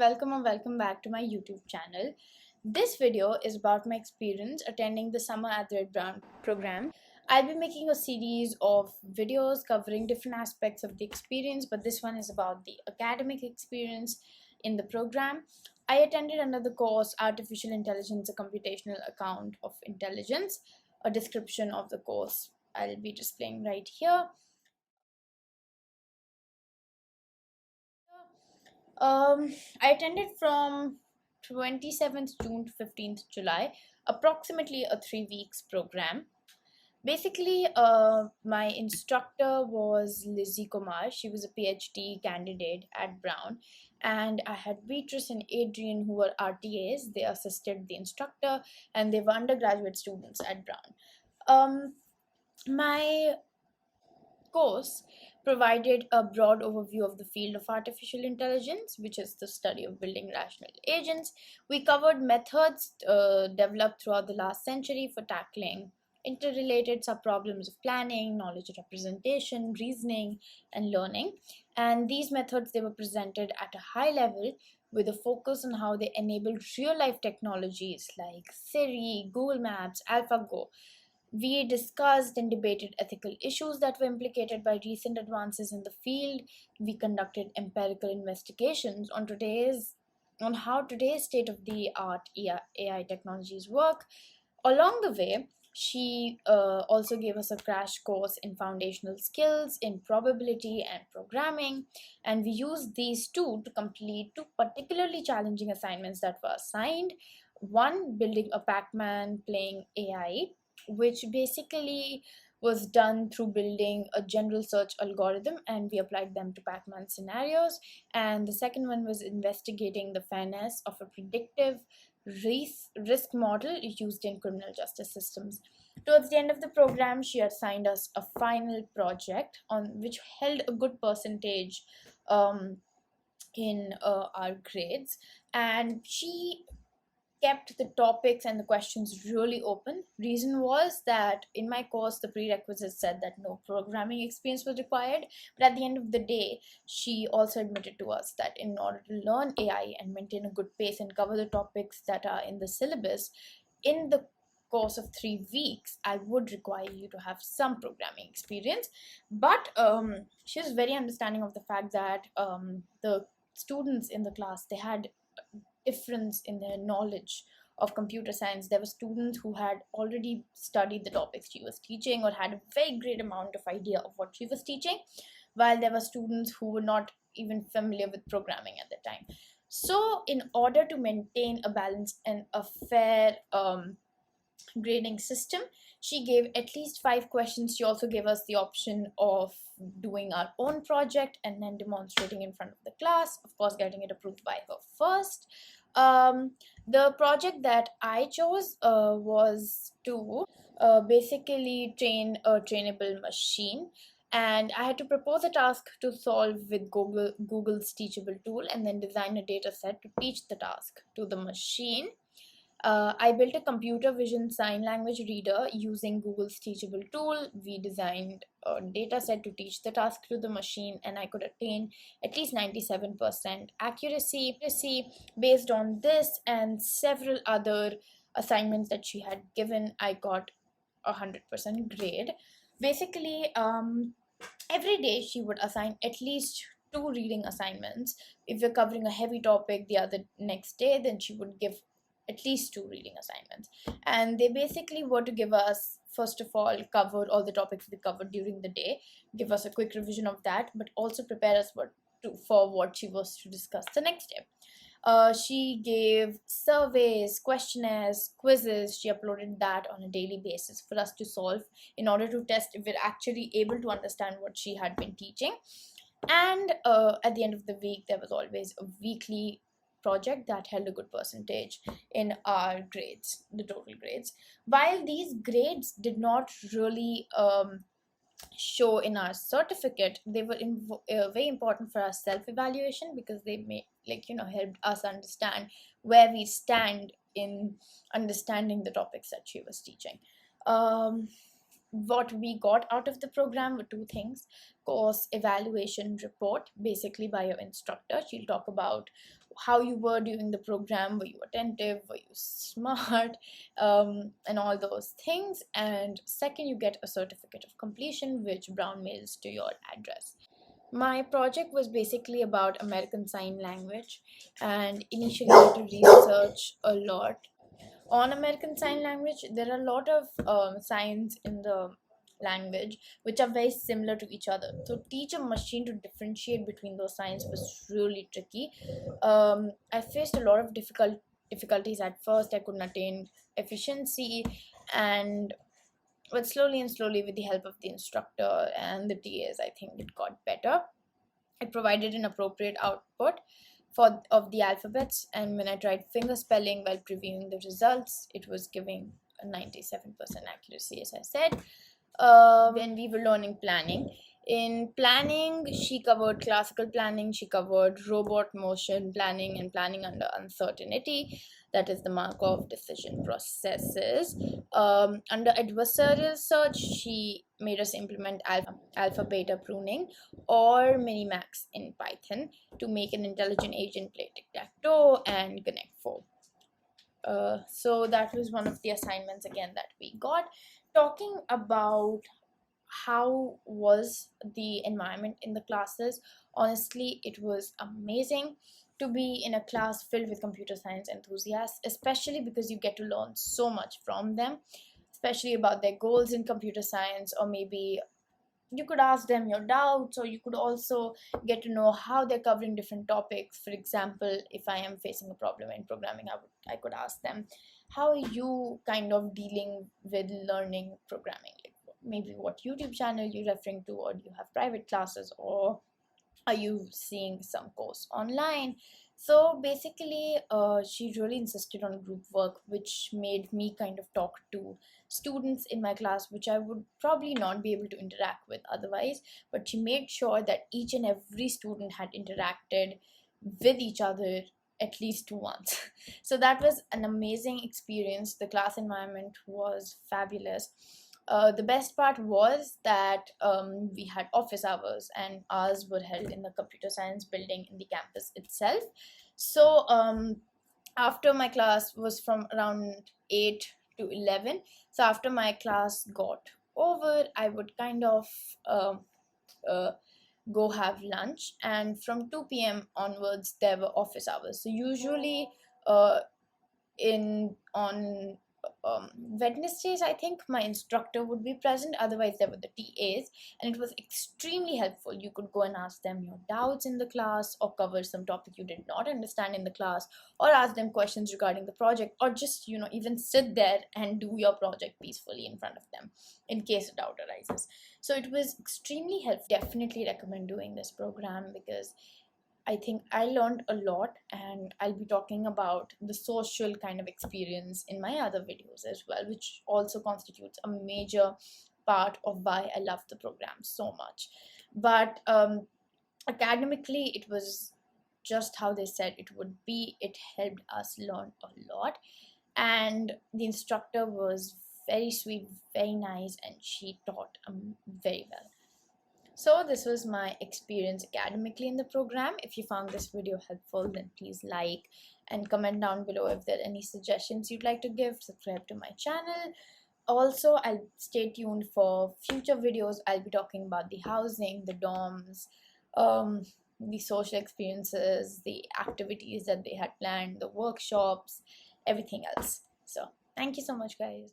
welcome or welcome back to my YouTube channel. This video is about my experience attending the Summer at the Red Brown program. I'll be making a series of videos covering different aspects of the experience, but this one is about the academic experience in the program. I attended under the course Artificial Intelligence, a Computational Account of Intelligence. A description of the course I'll be displaying right here. I attended from 27th June to 15th July, approximately a 3 weeks program. Basically, my instructor was Lizzie Kumar. She was a PhD candidate at Brown, and I had Beatrice and Adrian, who were RTAs. They assisted the instructor, and they were undergraduate students at Brown. My course provided a broad overview of the field of artificial intelligence, which is the study of building rational agents. We covered methods developed throughout the last century for tackling interrelated subproblems of planning, knowledge representation, reasoning, and learning. And these methods, they were presented at a high level with a focus on how they enabled real-life technologies like Siri, Google Maps, AlphaGo. We discussed and debated ethical issues that were implicated by recent advances in the field. We conducted empirical investigations on how today's state-of-the-art AI technologies work. Along the way, she also gave us a crash course in foundational skills in probability and programming, and we used these two to complete two particularly challenging assignments that were assigned. One, building a Pac-Man playing AI, which basically was done through building a general search algorithm, and we applied them to Pac-Man scenarios. And the second one was investigating the fairness of a predictive risk model used in criminal justice systems. Towards the end of the program, she assigned us a final project on which held a good percentage in our grades, and she kept the topics and the questions really open. Reason was that in my course the prerequisites said that no programming experience was required, but at the end of the day she also admitted to us that in order to learn AI and maintain a good pace and cover the topics that are in the syllabus in the course of 3 weeks, I would require you to have some programming experience. But she was very understanding of the fact that the students in the class, they had difference in their knowledge of computer science. There were students who had already studied the topics she was teaching or had a very great amount of idea of what she was teaching, while there were students who were not even familiar with programming at the time. So in order to maintain a balance and a fair grading system, she gave at least 5 questions. She also gave us the option of doing our own project and then demonstrating in front of the class, of course getting it approved by her first. The project that I chose was to basically train a trainable machine, and I had to propose a task to solve with Google's teachable tool and then design a data set to teach the task to the machine. I built a computer vision sign language reader using Google's teachable tool. We designed a data set to teach the task to the machine, and I could attain at least 97% accuracy. Based on this and several other assignments that she had given, I got a 100% grade. Basically, every day she would assign at least 2 reading assignments. If we're covering a heavy topic the other next day, then she would give at least 2 reading assignments, and they basically were to give us, first of all, cover all the topics we covered during the day, give us a quick revision of that, but also prepare us for what she was to discuss the next day. She gave surveys, questionnaires, quizzes. She uploaded that on a daily basis for us to solve in order to test if we're actually able to understand what she had been teaching. And at the end of the week, there was always a weekly project that held a good percentage in our grades, the total grades. While these grades did not really show in our certificate, they were very important for our self-evaluation, because they helped us understand where we stand in understanding the topics that she was teaching. What we got out of the program were 2 things: course evaluation report, basically by your instructor. She'll talk about how you were during the program. Were you attentive? Were you smart? And all those things. And second, you get a certificate of completion, which Brown mails to your address. My project was basically about American Sign Language, and initially I had to research a lot on American Sign Language. There are a lot of signs in the language which are very similar to each other. So teach a machine to differentiate between those signs was really tricky. I faced a lot of difficulties at first. I couldn't attain efficiency, and but slowly and slowly, with the help of the instructor and the TAs, I think it got better. It provided an appropriate output of the alphabets, and when I tried finger spelling while previewing the results, it was giving a 97% accuracy, as I said. When we were learning planning, in planning, she covered classical planning, she covered robot motion planning, and planning under uncertainty, that is the Markov decision processes. Under adversarial search, she made us implement alpha beta pruning or minimax in Python to make an intelligent agent play tic-tac-toe and connect four. So that was one of the assignments again that we got. Talking about how was the environment in the classes, honestly, it was amazing to be in a class filled with computer science enthusiasts, especially because you get to learn so much from them, especially about their goals in computer science, or maybe you could ask them your doubts, or you could also get to know how they're covering different topics. For example, if I am facing a problem in programming, I could ask them, how are you kind of dealing with learning programming? Like maybe what YouTube channel you're referring to, or do you have private classes, or are you seeing some course online? So basically, she really insisted on group work, which made me kind of talk to students in my class, which I would probably not be able to interact with otherwise. But she made sure that each and every student had interacted with each other at least once. So that was an amazing experience. The class environment was fabulous. The best part was that we had office hours, and ours were held in the computer science building in the campus itself. So after my class was from around 8 to 11. So after my class got over, I would kind of uh, go have lunch, and from 2 p.m. onwards there were office hours. So usually in on Wednesdays, I think my instructor would be present. Otherwise, there were the TAs, and it was extremely helpful. You could go and ask them your doubts in the class, or cover some topic you did not understand in the class, or ask them questions regarding the project, or just even sit there and do your project peacefully in front of them in case a doubt arises. So it was extremely helpful. Definitely recommend doing this program, because I think I learned a lot, and I'll be talking about the social kind of experience in my other videos as well, which also constitutes a major part of why I love the program so much. But academically, it was just how they said it would be. It helped us learn a lot, and the instructor was very sweet, very nice, and she taught very well. So this was my experience academically in the program. If you found this video helpful, then please like and comment down below if there are any suggestions you'd like to give. Subscribe to my channel. Also, I'll stay tuned for future videos. I'll be talking about the housing, the dorms, the social experiences, the activities that they had planned, the workshops, everything else. So thank you so much, guys.